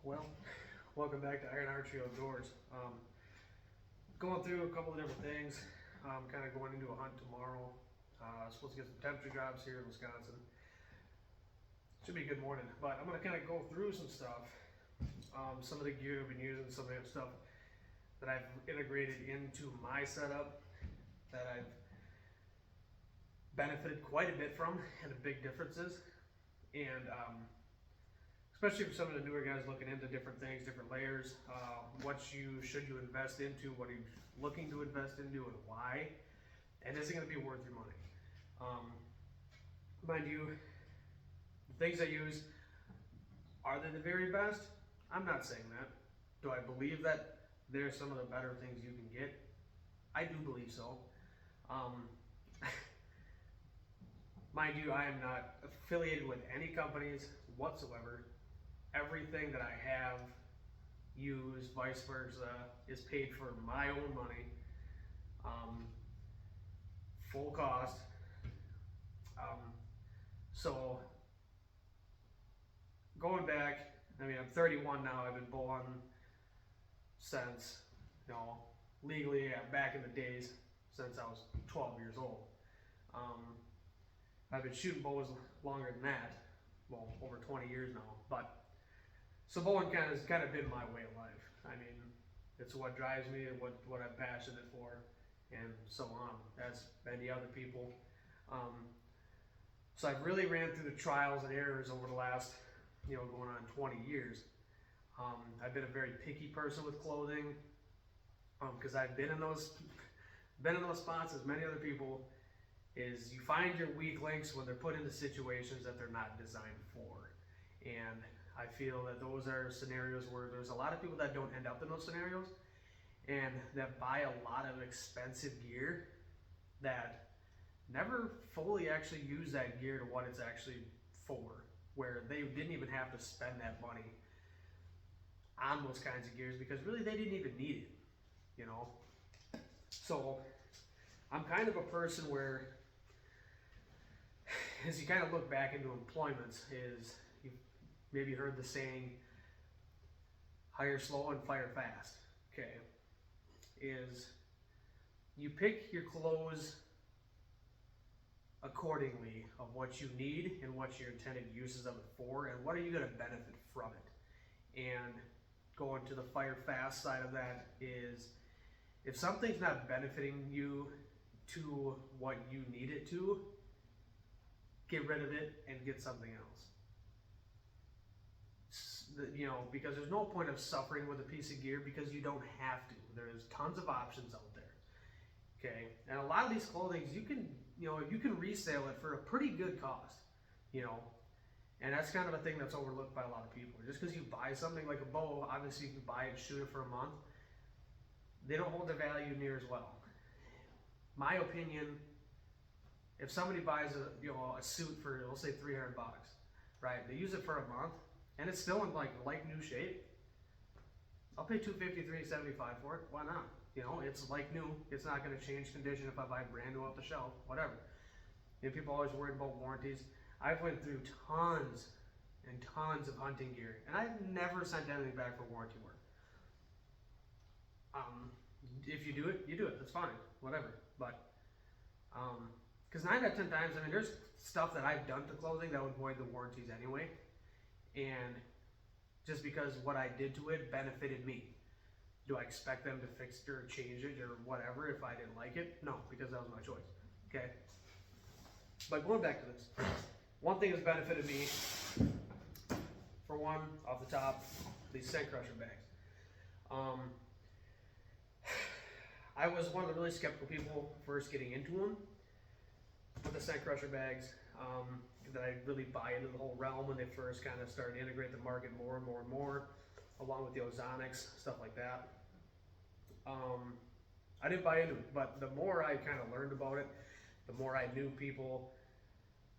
Well, welcome back to Iron Archery Outdoors. Going through a couple of different things. Kind of going into a hunt tomorrow. Supposed to get some temperature drops here in Wisconsin. Should be a good morning, but I'm going to kind of go through some stuff. Some of the gear I've been using, some of the stuff that I've integrated into my setup that I've benefited quite a bit from, and the big differences. And especially for some of the newer guys looking into different things, different layers, should you invest into, what are you looking to invest into, and why, and is it going to be worth your money? Mind you, the things I use, are they the very best? I'm not saying that. Do I believe that they're some of the better things you can get? I do believe so. Mind you, I am not affiliated with any companies whatsoever. Everything that I have used, vice versa, is paid for my own money, full cost. So going back, I mean, I'm 31 now. I've been bow hunting since, legally back in the days, since I was 12 years old. I've been shooting bows longer than that, well, over 20 years now. But so bowing has kind of been my way of life. I mean, it's what drives me and what I'm passionate for, and so on, as many other people. So I've really ran through the trials and errors over the last, going on 20 years. I've been a very picky person with clothing, because I've been in those spots as many other people. Is you find your weak links when they're put into situations that they're not designed for, and I feel that those are scenarios where there's a lot of people that don't end up in those scenarios, and that buy a lot of expensive gear that never fully actually use that gear to what it's actually for, where they didn't even have to spend that money on those kinds of gears because really they didn't even need it, So I'm kind of a person where, as you kind of look back into employments, is you've maybe heard the saying, hire slow and fire fast, okay? Is you pick your clothes accordingly of what you need and what your intended uses of it for, and what are you going to benefit from it. And going to the fire fast side of that is, if something's not benefiting you to what you need it to, get rid of it and get something else. Because there's no point of suffering with a piece of gear, because you don't have to. There's tons of options out there. Okay, and a lot of these clothings you can resell it for a pretty good cost. And that's kind of a thing that's overlooked by a lot of people. Just because you buy something like a bow, obviously you can buy it, shoot it for a month. They don't hold their value near as well. My opinion, if somebody buys a suit for, let's say, $300, right? They use it for a month, and it's still in like new shape. I'll pay $250, $375 for it. Why not? It's like new. It's not going to change condition if I buy brand new off the shelf. Whatever. People always worried about warranties. I've went through tons and tons of hunting gear, and I've never sent anything back for warranty work. If you do it, you do it. That's fine. Whatever. But because 9 out of 10 times, there's stuff that I've done to clothing that would void the warranties anyway, and just because what I did to it benefited me. Do I expect them to fix it or change it or whatever if I didn't like it? No, because that was my choice. Okay. But going back to this, one thing that's benefited me, for one, off the top, these scent crusher bags. I was one of the really skeptical people first getting into them with the scent crusher bags. That I really buy into the whole realm when they first kind of started to integrate the market more and more and more, along with the ozonics, stuff like that. I didn't buy into it, but the more I kind of learned about it, the more I knew people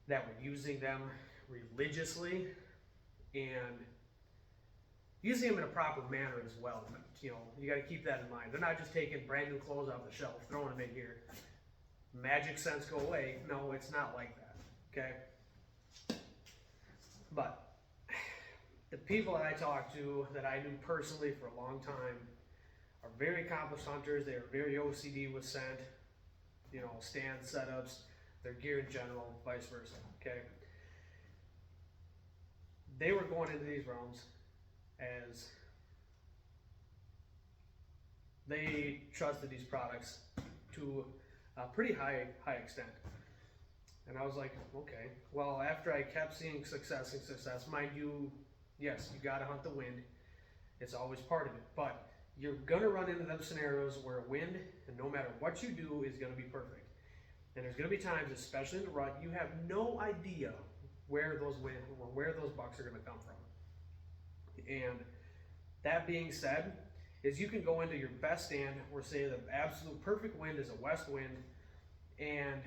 that were using them religiously and using them in a proper manner as well. You got to keep that in mind. They're not just taking brand new clothes off the shelf, throwing them in here. Magic scents go away. No, it's not like that. Okay. But the people that I talked to that I knew personally for a long time are very accomplished hunters. They are very OCD with scent, you know, stand setups, their gear in general, vice versa. Okay. They were going into these realms as they trusted these products to a pretty high extent. And I was like, okay. Well, after I kept seeing success and success, mind you, yes, you gotta hunt the wind. It's always part of it. But you're gonna run into them scenarios where wind, and no matter what you do, is gonna be perfect. And there's gonna be times, especially in the rut, you have no idea where those bucks are gonna come from. And that being said, is you can go into your best stand where, say, the absolute perfect wind is a west wind, and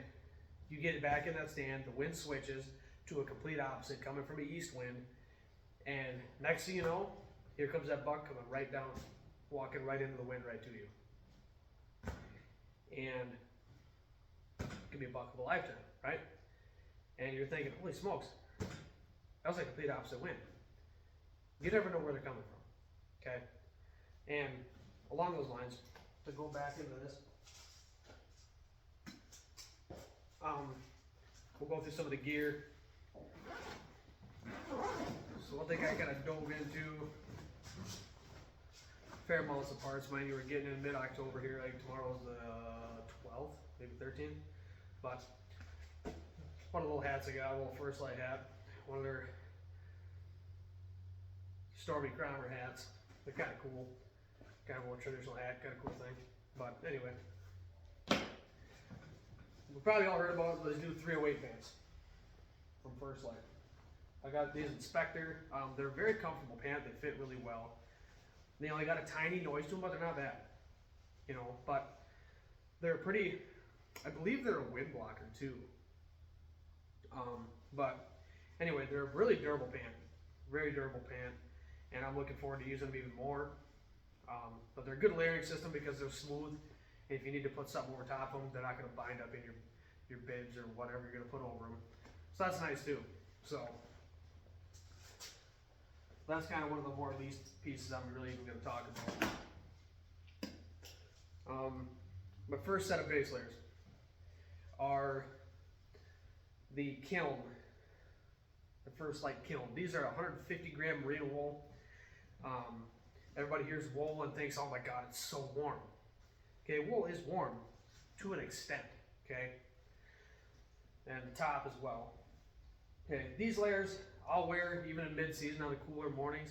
you get it back in that stand, the wind switches to a complete opposite coming from an east wind, and next thing you know, here comes that buck coming right down, walking right into the wind right to you. And it could be a buck of a lifetime, right? And you're thinking, holy smokes, that was like a complete opposite wind. You never know where they're coming from, okay? And along those lines, to go back into this, we'll go through some of the gear. So one thing I kind of dove into, fair amounts of parts. Mind you, we're getting in mid-October here. Like tomorrow's the 12th, maybe 13th. But one of the little hats I got, a little First Light hat, one of their Stormy Crowner hats. They're kind of cool. Kind of a more traditional hat, kind of cool thing. But anyway, we probably all heard about those new 308 pants from First Light. I got these Inspector. They're a very comfortable pant. They fit really well. They only got a tiny noise to them, but they're not bad. You know, but they're pretty, I believe they're a wind blocker too. But anyway, they're a really durable pant. Very durable pant. And I'm looking forward to using them even more. But they're a good layering system because they're smooth. And if you need to put something over top of them, they're not going to bind up in your bibs or whatever you're going to put over them. So that's nice too. So that's kind of one of the more least pieces I'm really even going to talk about. My first set of base layers are the Kiln, the First Light Kiln. These are 150 gram merino wool. Everybody hears wool and thinks, oh my God, it's so warm. Okay, wool is warm to an extent, okay? And the top as well. Okay, these layers I'll wear even in mid-season on the cooler mornings,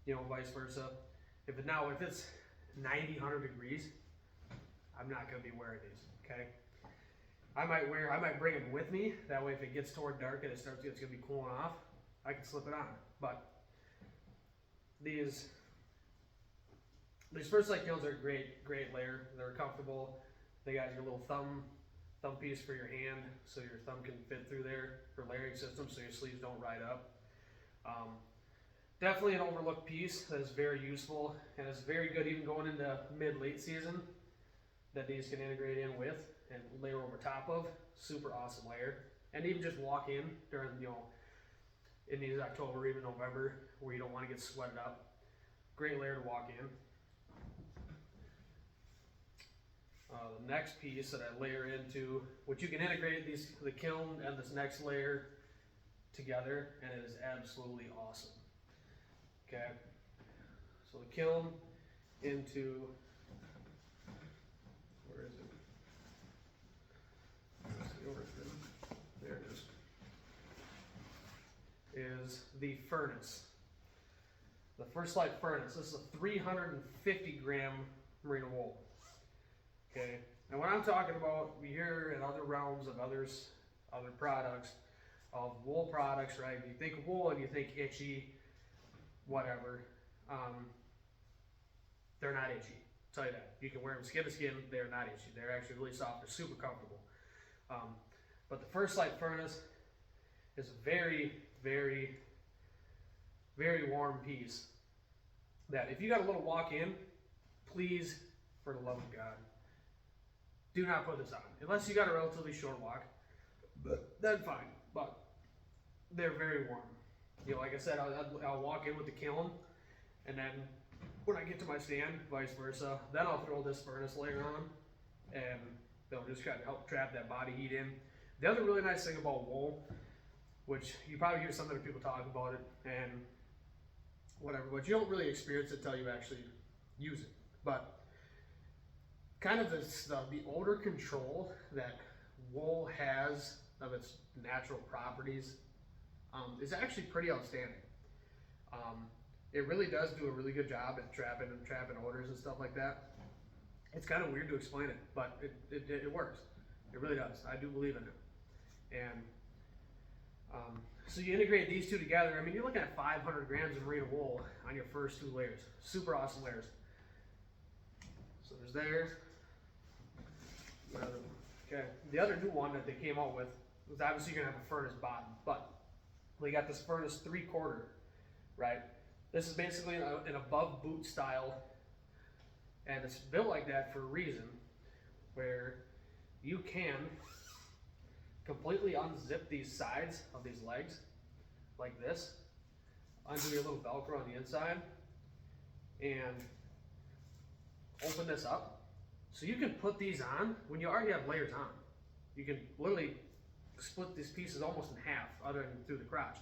you know, vice versa. If it's 90, 100 degrees, I'm not gonna be wearing these, okay? I might bring them with me. That way if it gets toward dark and it's gonna be cooling off, I can slip it on. But these First Light Kilns are a great layer. They're comfortable. They got your little thumb piece for your hand, so your thumb can fit through there for layering system, so your sleeves don't ride up. Definitely an overlooked piece that is very useful and is very good even going into mid-late season that these can integrate in with and layer over top of. Super awesome layer. And even just walk in during, you know, in these October, even November, where you don't want to get sweated up. Great layer to walk in. The next piece that I layer into, which you can integrate the Kiln and this next layer together, and it is absolutely awesome. Okay, so the Kiln into, where is it? Let's see where it's been. There it is the Furnace. The First Light Furnace. This is a 350 gram merino wool. Okay, and what I'm talking about, we hear in other realms of other products, of wool products, right? You think of wool and you think itchy, whatever. They're not itchy. I'll tell you that. You can wear them skin to skin. They're not itchy. They're actually really soft. They're super comfortable. But the First Light Furnace is a very, very, very warm piece. That if you got a little walk in, please, for the love of God, do not put this on. Unless you got a relatively short walk, then fine. But they're very warm. You know, like I said, I'll walk in with the kiln, and then when I get to my stand, vice versa, then I'll throw this furnace layer on, and they'll just kind of help trap that body heat in. The other really nice thing about wool, which you probably hear some other people talk about it and whatever, but you don't really experience it until you actually use it. But kind of the odor control that wool has of its natural properties is actually pretty outstanding. It really does do a really good job at trapping odors and stuff like that. It's kind of weird to explain it, but it works. It really does. I do believe in it. And so you integrate these two together. I mean, you're looking at 500 grams of merino wool on your first 2 layers. Super awesome layers. So there's there. Okay. The other new one that they came out with was obviously you're gonna have a furnace bottom, but they got this furnace 3/4, right? This is basically an above boot style, and it's built like that for a reason, where you can completely unzip these sides of these legs like this, undo your little Velcro on the inside, and open this up. So you can put these on when you already have layers on. You can literally split these pieces almost in half, other than through the crotch,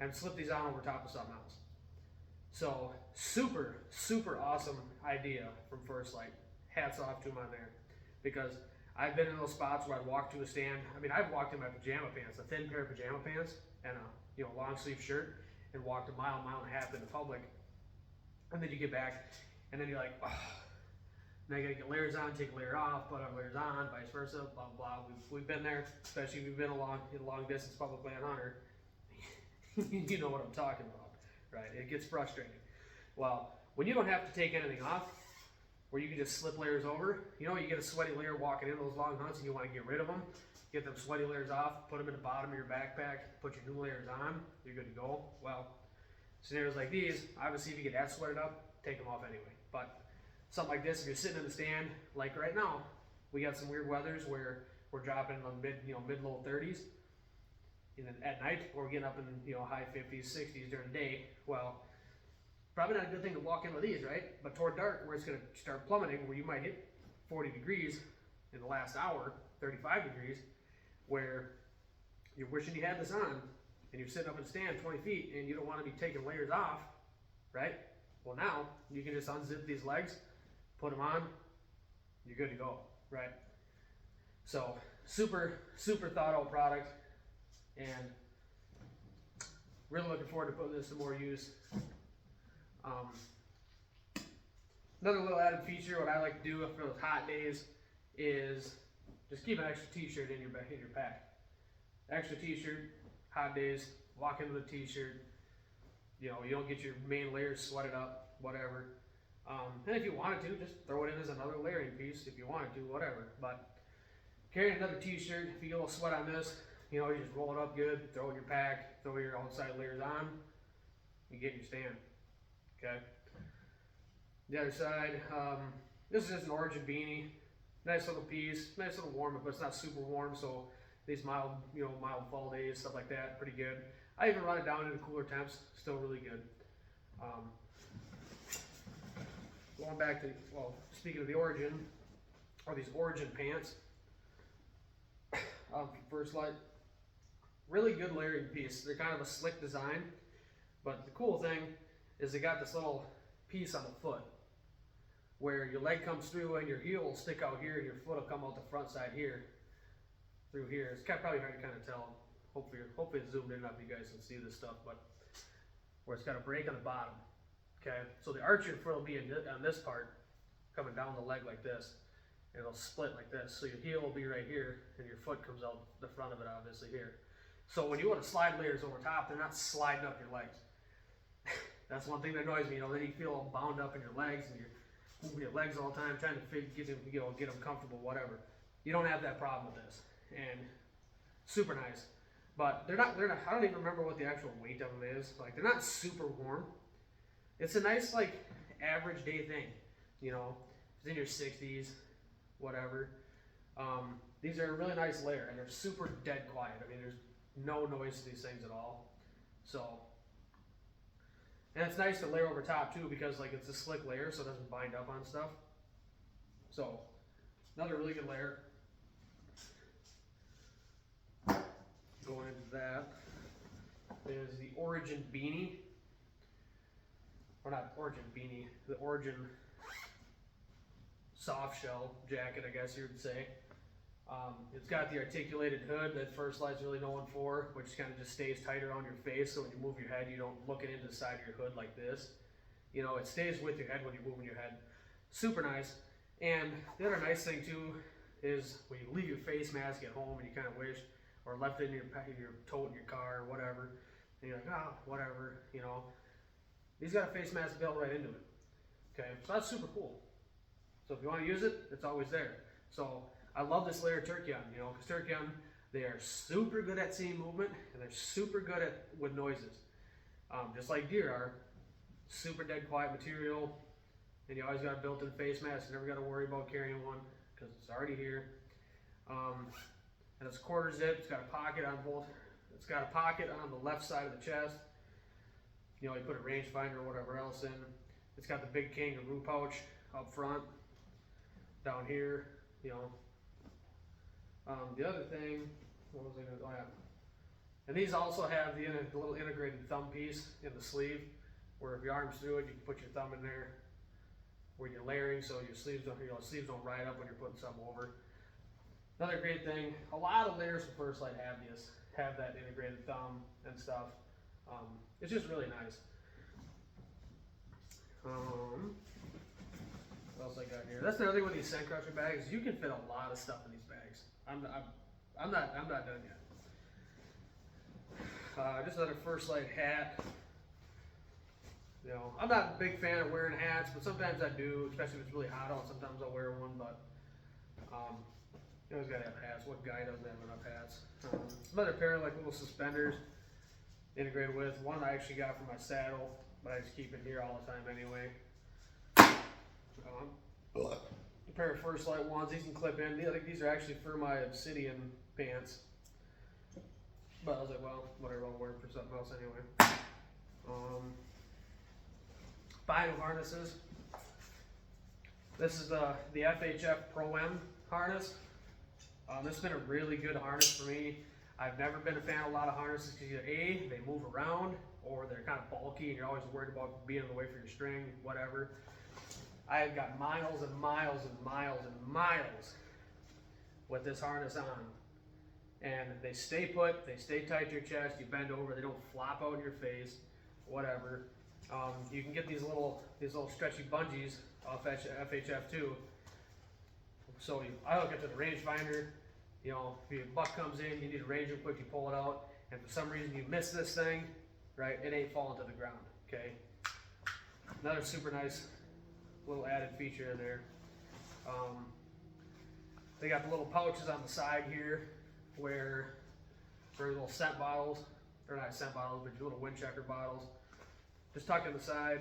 and slip these on over top of something else. So super, super awesome idea from First Light. Hats off to them on there, because I've been in those spots where I walk to a stand. I mean, I've walked in my pajama pants, a thin pair of pajama pants, and a long sleeve shirt, and walked a mile and a half in the public. And then you get back, and then you're like, oh, now you gotta get layers on, take a layer off, put on layers on, vice versa, blah blah. We've been there, especially if you've been in a long distance public land hunter. You know what I'm talking about, right? It gets frustrating. Well, when you don't have to take anything off, where you can just slip layers over, you get a sweaty layer walking in those long hunts and you want to get rid of them, get them sweaty layers off, put them in the bottom of your backpack, put your new layers on, you're good to go. Well, scenarios like these, obviously if you get that sweated up, take them off anyway. But something like this, if you're sitting in the stand, like right now, we got some weird weathers where we're dropping on mid-low 30s at night, or we're getting up in high 50s, 60s during the day. Well, probably not a good thing to walk in with these, right? But toward dark, where it's going to start plummeting, where you might hit 40 degrees in the last hour, 35 degrees, where you're wishing you had this on, and you're sitting up in a stand 20 feet, and you don't want to be taking layers off, right? Well, now you can just unzip these legs, put them on, you're good to go, right? So super, super thought out product, and really looking forward to putting this to more use. Another little added feature, what I like to do for those hot days, is just keep an extra t-shirt in your pack. Extra t-shirt, hot days, walk in with a t-shirt. You don't get your main layers sweated up, whatever. And if you wanted to, just throw it in as another layering piece if you wanted to, whatever. But carry another t-shirt, if you get a little sweat on this, you just roll it up good, throw it in your pack, throw your outside layers on, you get in your stand. Okay. The other side, this is just an Origin beanie. Nice little piece, nice little warm, but it's not super warm, so these mild fall days, stuff like that, pretty good. I even run it down into cooler temps, still really good. Going back to, speaking of the Origin, or these Origin pants, First Light, really good layering piece. They're kind of a slick design, but the cool thing is they got this little piece on the foot where your leg comes through and your heel will stick out here and your foot will come out the front side here, through here. It's probably hard to kind of tell. Hopefully it's zoomed in enough you guys can see this stuff, but where it's got a break on the bottom. Okay, so the arch of your foot will be on this part, coming down the leg like this, and it'll split like this. So your heel will be right here, and your foot comes out the front of it, obviously here. So when you want to slide layers over top, they're not sliding up your legs. That's one thing that annoys me. Then you feel all bound up in your legs, and you're moving your legs all the time, trying to get them comfortable, whatever. You don't have that problem with this, and super nice. But they're not. I don't even remember what the actual weight of them is. Like, they're not super warm. It's a nice, like, average day thing. It's in your 60s, whatever. These are a really nice layer, and they're super dead quiet. I mean, there's no noise to these things at all. So, and it's nice to layer over top too because like it's a slick layer so it doesn't bind up on stuff. So, another really good layer. Going into that is the Origin beanie. Or not Origin beanie, the Origin soft shell jacket, I guess you would say. It's got the articulated hood that First Lite's really known for, which kind of just stays tight around your face, so when you move your head, you don't look it into the side of your hood like this. You know, it stays with your head when you're moving your head. Super nice. And the other nice thing too is when you leave your face mask at home and you kind of wish, or left it in your tote in your car or whatever, and you're like, oh, whatever, you know. These got a face mask built right into it. Okay, so that's super cool. So if you want to use it, it's always there. So I love this layer of Terkion, you know, because Terkion, they are super good at seeing movement and they're super good at with noises. Just like deer are. Super dead quiet material, and you always got a built-in face mask. You never got to worry about carrying one because it's already here. And it's quarter zip. It's got a pocket on both. It's got a pocket on the left side of the chest. You know, you put a rangefinder or whatever else in. It's got the big kangaroo pouch up front, down here, you know. The other thing, what was I going to, oh yeah. And these also have the little integrated thumb piece in the sleeve, where if your arm's through it, you can put your thumb in there where you're layering, so your sleeves don't ride up when you're putting something over. Another great thing, a lot of layers from First Lite have that integrated thumb and stuff. It's just really nice. What else I got here? That's another thing with these Scent Crusher bags. You can fit a lot of stuff in these bags. I'm not done yet. Just another First Lite hat. You know, I'm not a big fan of wearing hats, but sometimes I do, especially if it's really hot out. Sometimes I'll wear one, but you always gotta have hats. What guy doesn't have enough hats? Another pair of like little suspenders integrated with. One I actually got for my saddle, but I just keep it here all the time anyway. A pair of First Lite ones. These can clip in. I think these are actually for my Obsidian pants. But I was like, well, whatever, I'll wear them for something else anyway. Bino harnesses. This is the FHF Pro M harness. This has been a really good harness for me. I've never been a fan of a lot of harnesses because either A, they move around, or they're kind of bulky and you're always worried about being in the way for your string, whatever. I've got miles and miles and miles and miles with this harness on. And they stay put, they stay tight to your chest, you bend over, they don't flop out in your face, whatever. You can get these little stretchy bungees off FHF too. So I hook it to the rangefinder. You know, if your buck comes in, you need a ranger quick, you pull it out, and for some reason you miss this thing, right, it ain't falling to the ground, okay? Another super nice little added feature in there. They got the little pouches on the side here where for little scent bottles, or not scent bottles, but your little wind checker bottles. Just tucked in the side.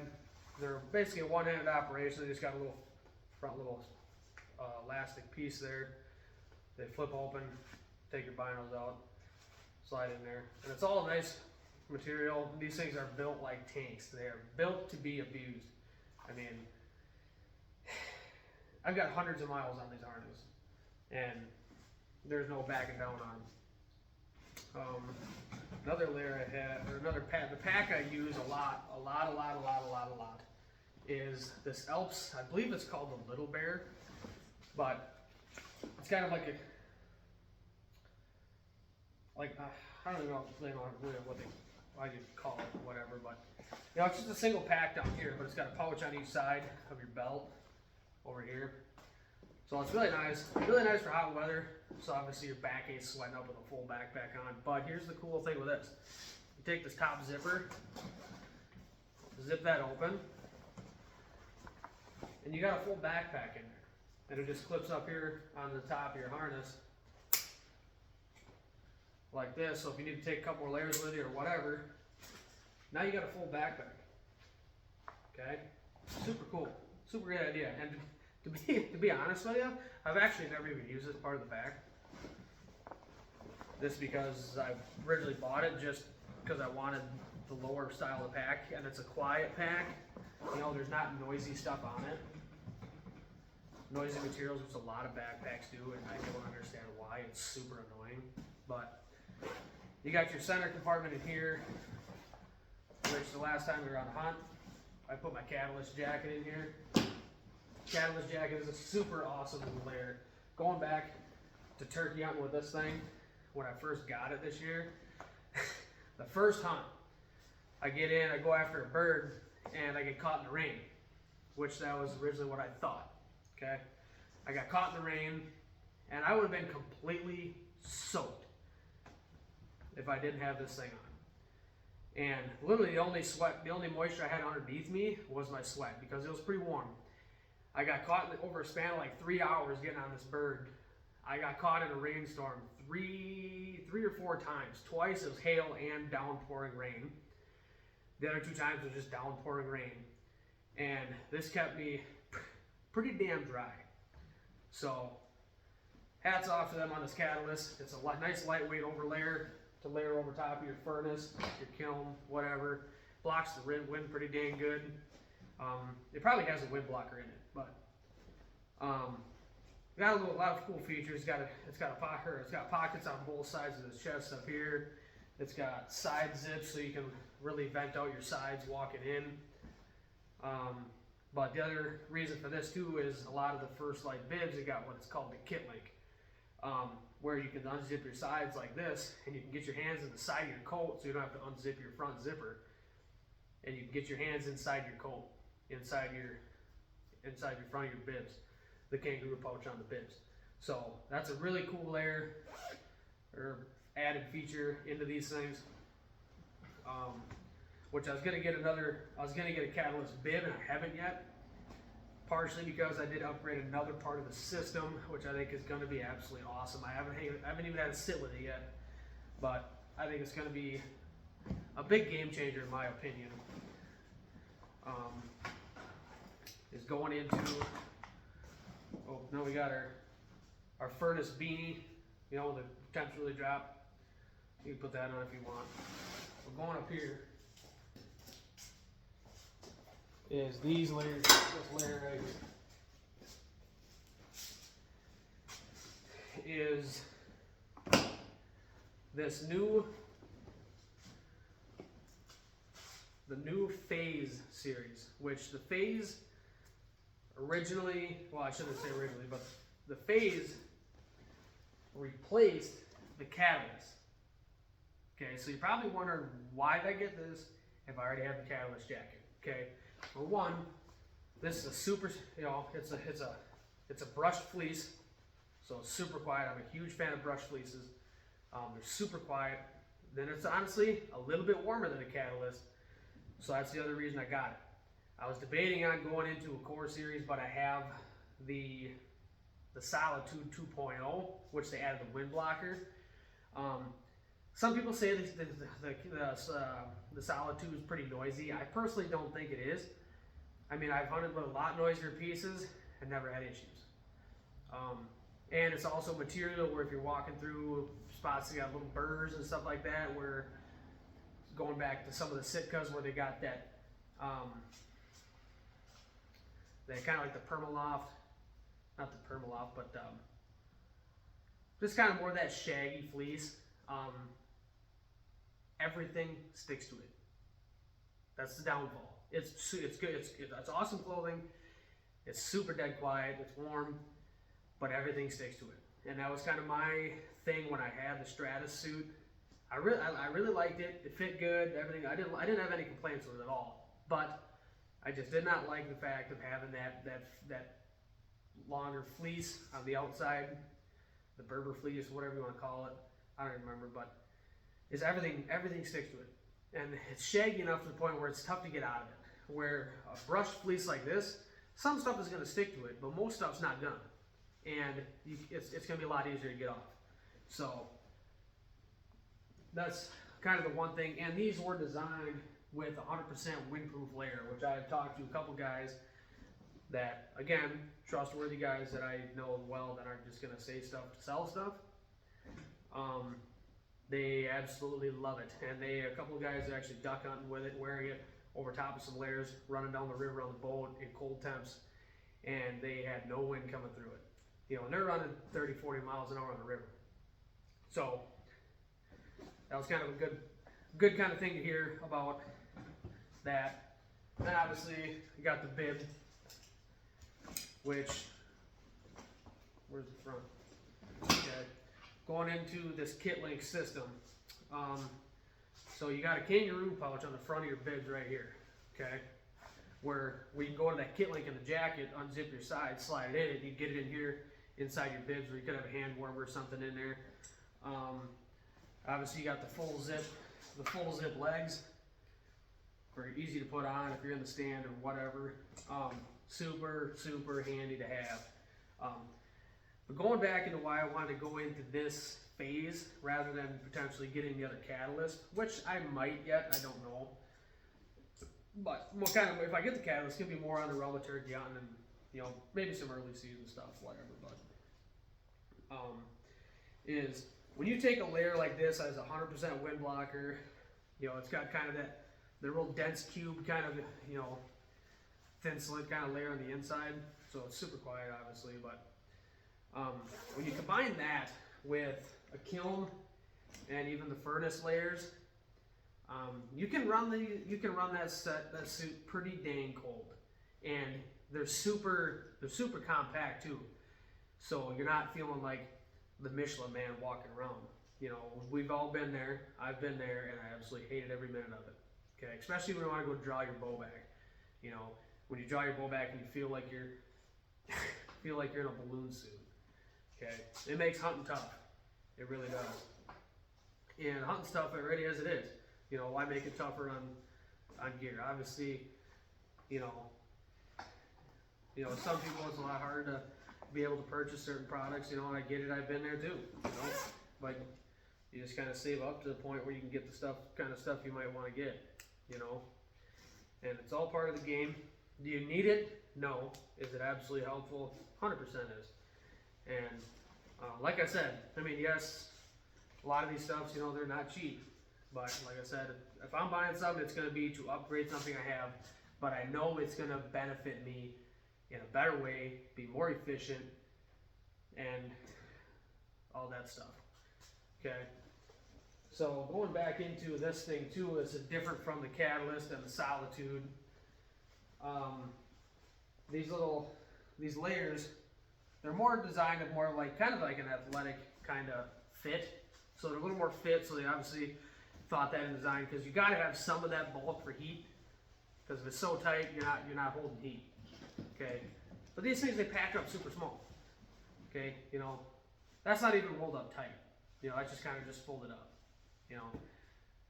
They're basically a one-handed operation. They just got a little front elastic piece there. They flip open, take your binos out, slide in there. And it's all nice material. These things are built like tanks. They are built to be abused. I mean, I've got hundreds of miles on these harnesses, and there's no backing down on them. Another layer I had, or another pack, the pack I use a lot, is this Alps, I believe it's called the Little Bear, but it's kind of like I don't know really why you call it, whatever, but you know, it's just a single pack down here, but it's got a pouch on each side of your belt over here. So it's really nice for hot weather. So obviously your back ain't sweating up with a full backpack on. But here's the cool thing with this. You take this top zipper, zip that open, and you got a full backpack in there. And it just clips up here on the top of your harness like this. So if you need to take a couple more layers with you or whatever, now you got a full backpack. Okay? Super cool. Super great idea. And to be honest with you, I've actually never even used this part of the pack. This because I originally bought it just because I wanted the lower style of pack, and it's a quiet pack. You know, there's not noisy stuff on it. Noisy materials, which a lot of backpacks do, and I don't understand why. It's super annoying. But you got your center compartment in here, which the last time we were on a hunt, I put my Catalyst jacket in here. Catalyst jacket is a super awesome layer. Going back to turkey hunting with this thing, when I first got it this year, the first hunt, I get in, I go after a bird, and I get caught in the rain, which that was originally what I thought. Okay, I got caught in the rain, and I would have been completely soaked if I didn't have this thing on. And literally the only moisture I had underneath me was my sweat, because it was pretty warm. I got caught over a span of like 3 hours getting on this bird. I got caught in a rainstorm three or four times. Twice it was hail and downpouring rain. The other 2 times it was just downpouring rain. And this kept me pretty damn dry. So hats off to them on this Catalyst. It's a nice lightweight overlayer to layer over top of your furnace, your kiln, whatever. Blocks the wind pretty dang good. It probably has a wind blocker in it, but got a lot of cool features. It's got pockets on both sides of the chest up here. It's got side zips so you can really vent out your sides walking in. But the other reason for this too is a lot of the First Lite bibs, they got what it's called the kit link, where you can unzip your sides like this, and you can get your hands in the side of your coat, so you don't have to unzip your front zipper, and you can get your hands inside your coat, inside your front of your bibs, the kangaroo pouch on the bibs. So that's a really cool layer or added feature into these things. Which I was gonna get a Catalyst bib, and I haven't yet. Partially because I did upgrade another part of the system, which I think is gonna be absolutely awesome. I haven't even had to sit with it yet, but I think it's gonna be a big game changer in my opinion. Is going into, oh, now we got our furnace beanie, you know, the temps really drop. You can put that on if you want. We're going up here. Is these layers, this layer right here, is this new Phase series, which the Phase originally, well, I shouldn't say originally, but the Phase replaced the Catalyst. Okay, so you're probably wondering why did I get this if I already have the Catalyst jacket. Okay, for one, this is a super, you know, it's a brushed fleece, so it's super quiet. I'm a huge fan of brushed fleeces. They're super quiet. Then it's honestly a little bit warmer than a Catalyst, so that's the other reason I got it. I was debating on going into a Core series, but I have the Solitude 2.0, which they added the wind blocker. Some people say the Solitude is pretty noisy. I personally don't think it is. I mean, I've hunted with a lot noisier pieces and never had issues. And it's also material where if you're walking through spots that got little burrs and stuff like that, where going back to some of the Sitkas where they got that, they kind of like the Permaloft, not the Permaloft, but just kind of more of that shaggy fleece. Everything sticks to it. That's the downfall. It's good. It's awesome clothing. It's super dead quiet. It's warm, but everything sticks to it. And that was kind of my thing when I had the Stratus suit. I really liked it. It fit good. Everything. I didn't have any complaints with it at all. But I just did not like the fact of having that longer fleece on the outside, the Berber fleece, whatever you want to call it. I don't remember, but is everything sticks to it, and it's shaggy enough to the point where it's tough to get out of it. Where a brushed fleece like this, some stuff is going to stick to it, but most stuff's not gonna, and it's going to be a lot easier to get off. So that's kind of the one thing. And these were designed with 100% windproof layer, which I have talked to a couple guys that, again, trustworthy guys that I know well that aren't just going to say stuff to sell stuff. They absolutely love it, and a couple of guys are actually duck hunting with it, wearing it over top of some layers, running down the river on the boat in cold temps, and they had no wind coming through it. You know, and they're running 30, 40 miles an hour on the river. So that was kind of a good kind of thing to hear about that. Then obviously you got the bib, which, where's the front? Okay. Going into this KitLink system. So you got a kangaroo pouch on the front of your bibs right here, okay? Where we can go to that KitLink in the jacket, unzip your side, slide it in, and you get it in here inside your bibs, where you could have a hand warmer or something in there. Obviously you got the full zip legs. Very easy to put on if you're in the stand or whatever. Super handy to have. But going back into why I wanted to go into this phase rather than potentially getting the other catalyst, which I might yet, I don't know. But what kind of, if I get the catalyst, it's gonna be more on the Relvatur Gun and, you know, maybe some early season stuff, whatever. But is when you take a layer like this as 100% wind blocker, you know, it's got kind of the real dense cube kind of, you know, thin slit kind of layer on the inside, so it's super quiet obviously. But when you combine that with a kiln and even the furnace layers, you can run that suit pretty dang cold, and they're super compact too. So you're not feeling like the Michelin man walking around. You know, we've all been there. I've been there, and I absolutely hated every minute of it. Okay, especially when you want to go draw your bow back. You know, when you draw your bow back and you feel like you're in a balloon suit. Okay, it makes hunting tough. It really does. And hunting's tough already as it is. You know, why make it tougher on gear? Obviously, you know, some people it's a lot harder to be able to purchase certain products. You know, and I get it. I've been there too. You know, but you just kind of save up to the point where you can get the kind of stuff you might want to get. You know, and it's all part of the game. Do you need it? No. Is it absolutely helpful? 100% is. And like I said, I mean, yes, a lot of these stuffs, you know, they're not cheap. But like I said, if I'm buying something, it's going to be to upgrade something I have. But I know it's going to benefit me in a better way, be more efficient, and all that stuff. Okay. So going back into this thing too, is different from the Catalyst and the Solitude. These layers, they're more designed of more like kind of like an athletic kind of fit. So they're a little more fit. So they obviously thought that in design, because you got to have some of that bulk for heat. Because if it's so tight, you're not holding heat. Okay, but these things, they pack up super small. Okay, you know, that's not even rolled up tight. You know, I just kind of just fold it up. You know,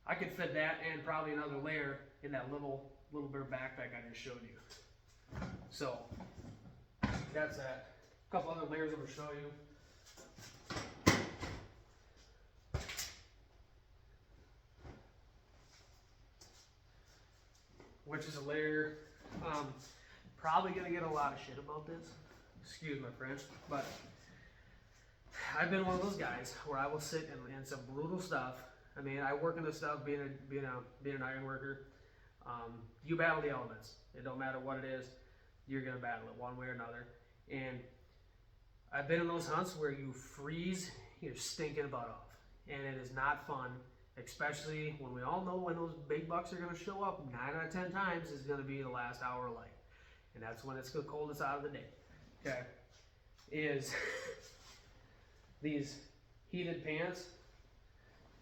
I could fit that and probably another layer in that little bit of backpack I just showed you. So that's that. A couple other layers I'm gonna show you. Which is a layer, probably gonna get a lot of shit about this. Excuse my French, but I've been one of those guys where I will sit and some brutal stuff. I mean, I work in this stuff, being an iron worker. You battle the elements. It don't matter what it is, you're gonna battle it one way or another. And I've been in those hunts where you freeze your stinking butt off, and it is not fun. Especially when we all know when those big bucks are going to show up, 9 out of 10 times is going to be the last hour of light. And that's when it's the coldest out of the day. Okay. Is these heated pants,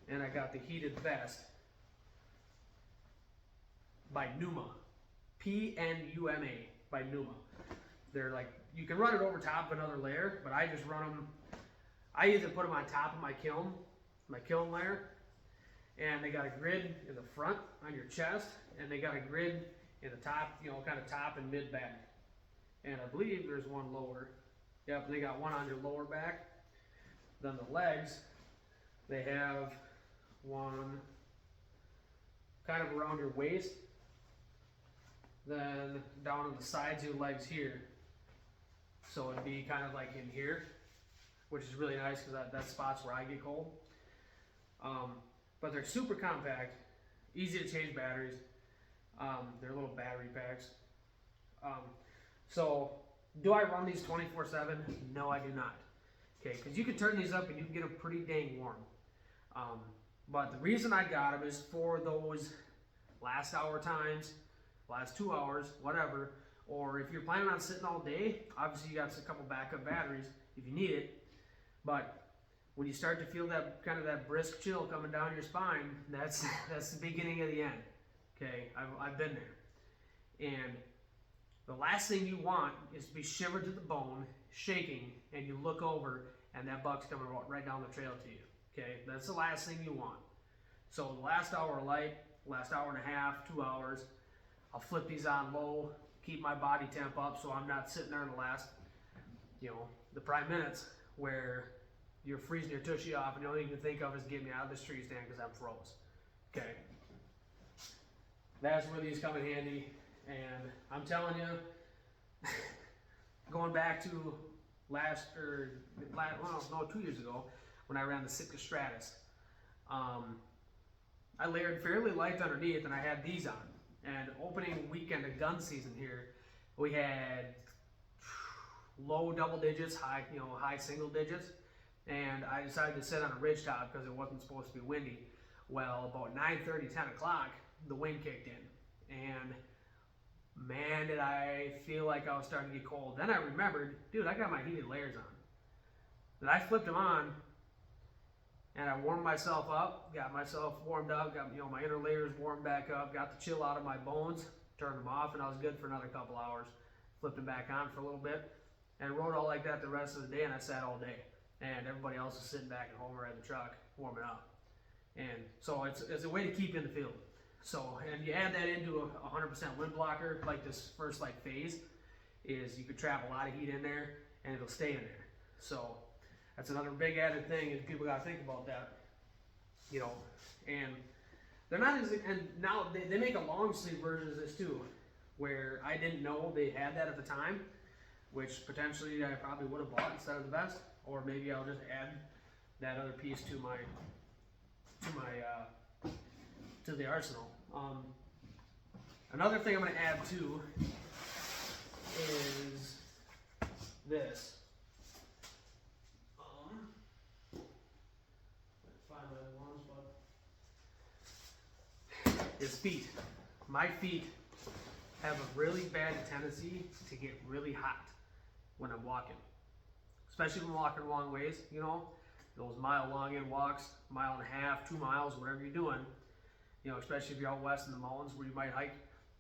and I got the heated vest by Numa. P-N-U-M-A by Numa. They're like, you can run it over top of another layer, but I just run them, I either put them on top of my kiln layer, and they got a grid in the front on your chest, and they got a grid in the top, you know, kind of top and mid back. And I believe there's one lower. Yep, they got one on your lower back. Then the legs, they have one kind of around your waist. Then down on the sides of your legs here. So it'd be kind of like in here, which is really nice because that spot's where I get cold. But they're super compact, easy to change batteries. They're little battery packs. So, do I run these 24/7? No, I do not. Okay, because you can turn these up and you can get them pretty dang warm. But the reason I got them is for those last hour times, last 2 hours, whatever. Or if you're planning on sitting all day, obviously you got a couple backup batteries if you need it. But when you start to feel that kind of that brisk chill coming down your spine, that's the beginning of the end. Okay, I've been there. And the last thing you want is to be shivered to the bone, shaking, and you look over and that buck's coming right down the trail to you. Okay, that's the last thing you want. So the last hour of light, last hour and a half, 2 hours, I'll flip these on low, keep my body temp up so I'm not sitting there in the last, the prime minutes where you're freezing your tushy off and the only thing you can think of is get me out of this tree stand because I'm froze. Okay. That's where these come in handy. And I'm telling you, going back to 2 years ago when I ran the Sitka Stratus, I layered fairly light underneath and I had these on. And opening weekend of gun season here, we had low double digits, high single digits. And I decided to sit on a ridge top because it wasn't supposed to be windy. Well, about 9:30, 10 o'clock, the wind kicked in. And man, did I feel like I was starting to get cold. Then I remembered, dude, I got my heated layers on. And I flipped them on, and I warmed myself up, got myself warmed up, got my inner layers warmed back up, got the chill out of my bones, turned them off, and I was good for another couple hours. Flipped them back on for a little bit, and rode all like that the rest of the day, and I sat all day. And everybody else is sitting back at home or at the truck warming up. And so it's a way to keep in the field. So, and you add that into a 100% wind blocker, like this first phase, is you could trap a lot of heat in there and it'll stay in there. So that's another big added thing, and people got to think about that. And they're not as, and now they make a long sleeve version of this too, where I didn't know they had that at the time, which potentially I probably would have bought instead of the vest, or maybe I'll just add that other piece to the arsenal. Another thing I'm going to add too is this. Find my one spot. Is feet. My feet have a really bad tendency to get really hot when I'm walking, especially when I'm walking long ways. Those mile-long in walks, 1.5 miles, 2 miles, whatever you're doing. Especially if you're out west in the mountains where you might hike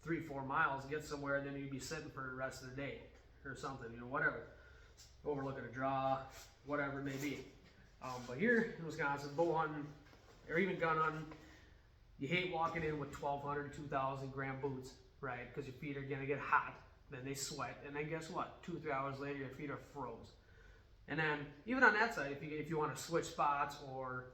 3-4 miles, get somewhere, and then you'd be sitting for the rest of the day or something, whatever. Overlooking a draw, whatever it may be. But here in Wisconsin, bow hunting, or even gun hunting, you hate walking in with 1,200, 2,000 gram boots, right? Because your feet are gonna get hot, then they sweat, and then guess what? 2-3 hours later, your feet are froze. And then even on that side, if you want to switch spots or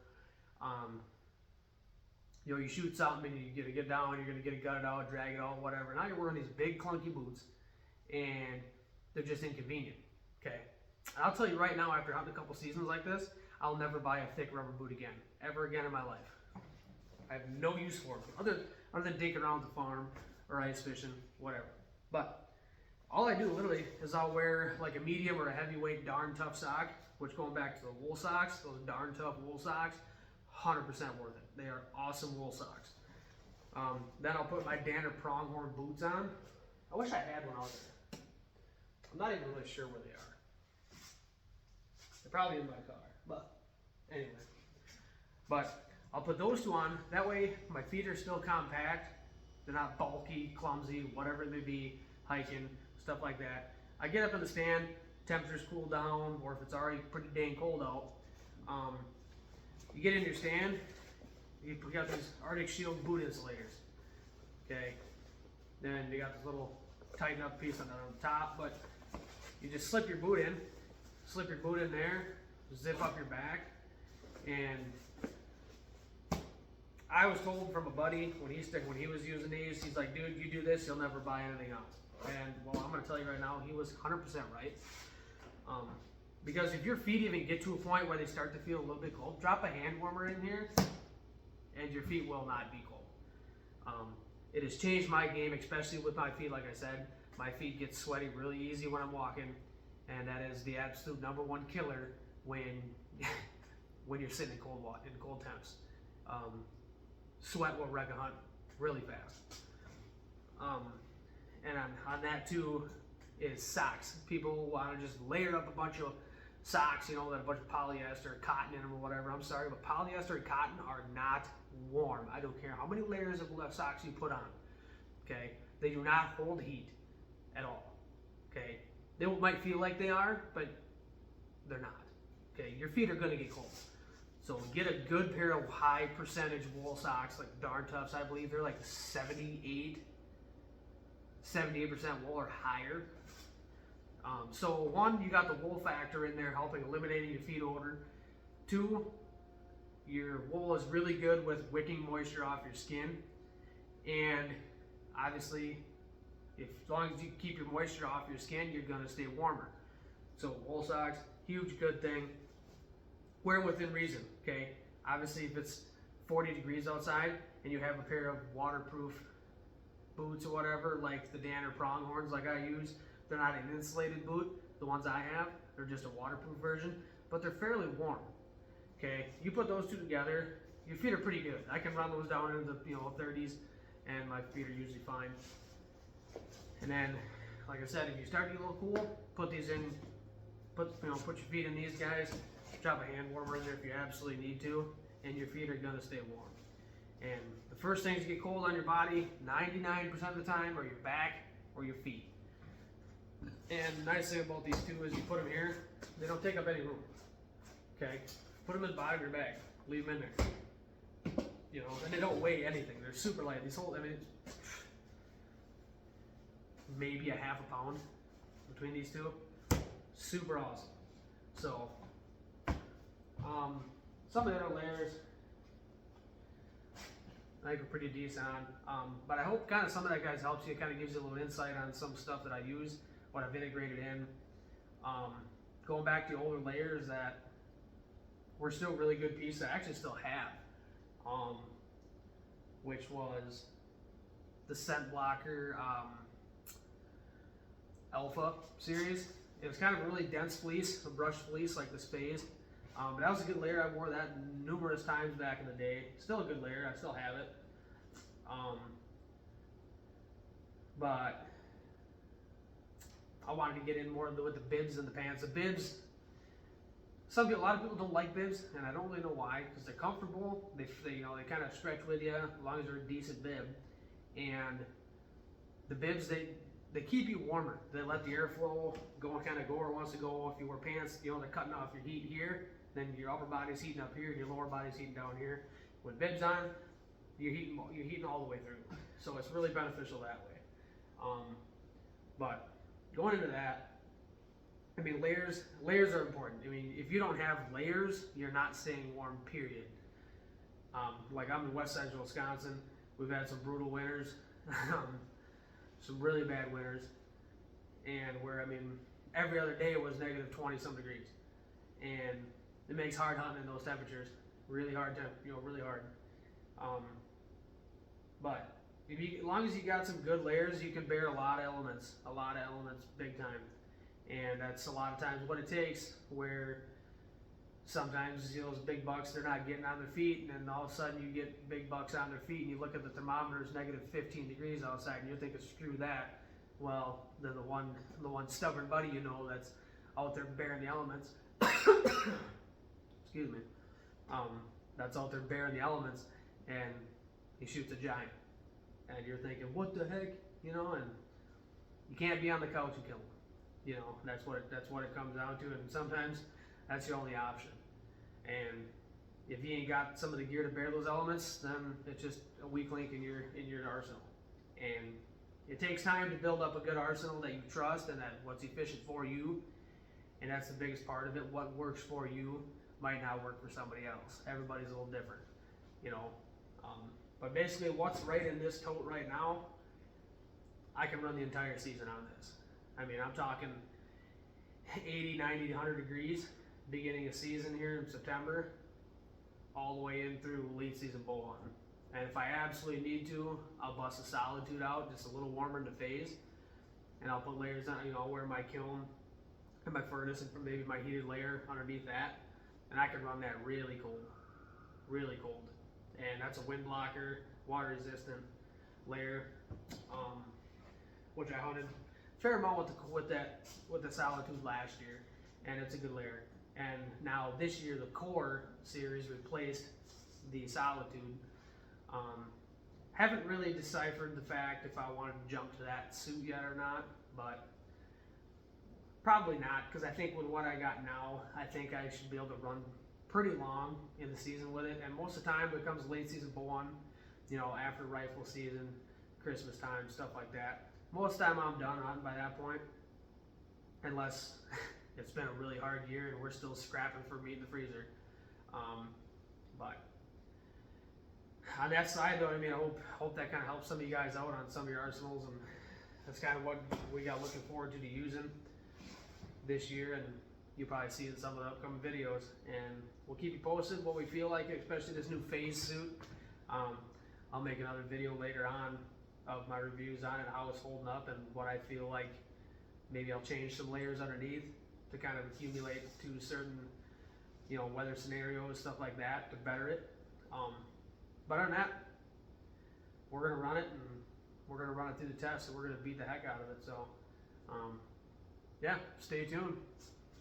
you shoot something and you're gonna get down, you're gonna get it gutted out, drag it out, whatever. Now you're wearing these big clunky boots, and they're just inconvenient. Okay, and I'll tell you right now, after hunting a couple seasons like this, I'll never buy a thick rubber boot again, ever again in my life. I have no use for them other than digging around the farm or ice fishing, whatever. But all I do literally is I'll wear like a medium or a heavyweight darn tough sock, which going back to the wool socks, those darn tough wool socks, 100% worth it. They are awesome wool socks. Then I'll put my Danner pronghorn boots on. I wish I had one out there. I'm not even really sure where they are. They're probably in my car, but anyway. But I'll put those two on. That way my feet are still compact. They're not bulky, clumsy, whatever it may be, hiking, stuff like that. I get up in the stand, temperatures cool down, or if it's already pretty dang cold out, you get in your stand, you got these Arctic Shield boot insulators, okay? Then you got this little tighten up piece on the top, but you just slip your boot in there, zip up your back, and I was told from a buddy when he was using these, he's like, dude, you do this, you'll never buy anything else. And well, I'm going to tell you right now, he was 100% right. Because if your feet even get to a point where they start to feel a little bit cold, drop a hand warmer in here, and your feet will not be cold. It has changed my game, especially with my feet. Like I said, my feet get sweaty really easy when I'm walking, and that is the absolute #1 killer when when you're sitting in cold temps. Sweat will wreck a hunt really fast. And on that too is socks. People want to just layer up a bunch of socks, that a bunch of polyester, cotton in them or whatever. I'm sorry, but polyester and cotton are not warm. I don't care how many layers of socks you put on. Okay, they do not hold heat at all. Okay, they might feel like they are, but they're not. Okay, your feet are gonna get cold. So get a good pair of high percentage wool socks, like Darn Toughs. I believe they're like 78% wool or higher. So one, you got the wool factor in there helping eliminating your feet odor. Two, your wool is really good with wicking moisture off your skin. And obviously, as long as you keep your moisture off your skin, you're gonna stay warmer. So wool socks, huge good thing. Wear within reason, okay? Obviously, if it's 40 degrees outside and you have a pair of waterproof boots or whatever, like the Danner Pronghorns like I use, they're not an insulated boot. The ones I have, they're just a waterproof version, but they're fairly warm, okay? You put those two together, your feet are pretty good. I can run those down into the 30s, and my feet are usually fine. And then, like I said, if you start to get a little cool, put these in, put your feet in these guys. Drop a hand warmer in there if you absolutely need to, and your feet are gonna stay warm. And the first things to get cold on your body, 99% of the time, are your back or your feet. And the nice thing about these two is you put them here, they don't take up any room. Okay, put them in the bottom of your bag, leave them in there. And they don't weigh anything. They're super light. These whole, maybe a half a pound between these two. Super awesome. So. Some of the other layers I think are pretty decent on, but I hope kind of some of that guys helps you. It kind of gives you a little insight on some stuff that I use, what I've integrated in. Going back to the older layers that were still really good pieces, I actually still have, which was the Scent Blocker Alpha series. It was kind of a really dense fleece, a brushed fleece like the Space. But that was a good layer. I wore that numerous times back in the day. Still a good layer. I still have it. But I wanted to get in more with the bibs and the pants. The bibs, a lot of people don't like bibs, and I don't really know why. Because they're comfortable. They kind of stretch with you as long as they're a decent bib. And the bibs, they keep you warmer. They let the airflow go where it wants to go. If you wear pants, they're cutting off your heat here. Then your upper body's heating up here, and your lower body's heating down here. With bibs on, you're heating all the way through. So it's really beneficial that way. But going into that, layers are important. If you don't have layers, you're not staying warm, period. Like I'm in west central Wisconsin. We've had some brutal winters, some really bad winters, and where every other day it was negative 20 some degrees, and it makes hard hunting in those temperatures. Really hard really hard. But as long as you got some good layers, you can bear a lot of elements big time. And that's a lot of times what it takes, where sometimes those big bucks, they're not getting on their feet, and then all of a sudden you get big bucks on their feet, and you look at the thermometer, it's negative 15 degrees outside, and you're thinking, screw that. Well, then the one stubborn buddy that's out there bearing the elements, excuse me, that's out there bearing the elements, and he shoots a giant. And you're thinking, what the heck? And you can't be on the couch and kill him. That's what it comes down to, and sometimes that's the only option. And if you ain't got some of the gear to bear those elements, then it's just a weak link in your arsenal. And it takes time to build up a good arsenal that you trust and that what's efficient for you. And that's the biggest part of it. What works for you might not work for somebody else. Everybody's a little different, But basically, what's right in this tote right now, I can run the entire season on this. I'm talking 80, 90, 100 degrees, beginning of season here in September. all the way in through late season bow hunting. And if I absolutely need to, I'll bust a Solitude out, just a little warmer in the phase, and I'll put layers on, I'll wear my kiln and my furnace and maybe my heated layer underneath that, and I can run that really cold, and that's a wind blocker, water resistant layer, which I hunted a fair amount with the Solitude last year, and it's a good layer. And now this year the Core series replaced the Solitude. Haven't really deciphered the fact if I wanted to jump to that suit yet or not, but probably not, because I think with what I got now, I think I should be able to run pretty long in the season with it. And most of the time, when it comes to late season bow hunting, after rifle season, Christmas time, stuff like that, most of the time I'm done hunting by that point, unless it's been a really hard year and we're still scrapping for meat in the freezer. But on that side, though, I hope that kind of helps some of you guys out on some of your arsenals, and that's kind of what we got looking forward to using this year, and you'll probably see in some of the upcoming videos. And we'll keep you posted what we feel like, especially this new phase suit. I'll make another video later on of my reviews on it, how it's holding up, and what I feel like. Maybe I'll change some layers underneath to kind of accumulate to certain, weather scenarios, stuff like that, to better it. But other than that, we're gonna run it, and we're gonna run it through the test, and we're gonna beat the heck out of it. So, yeah, stay tuned.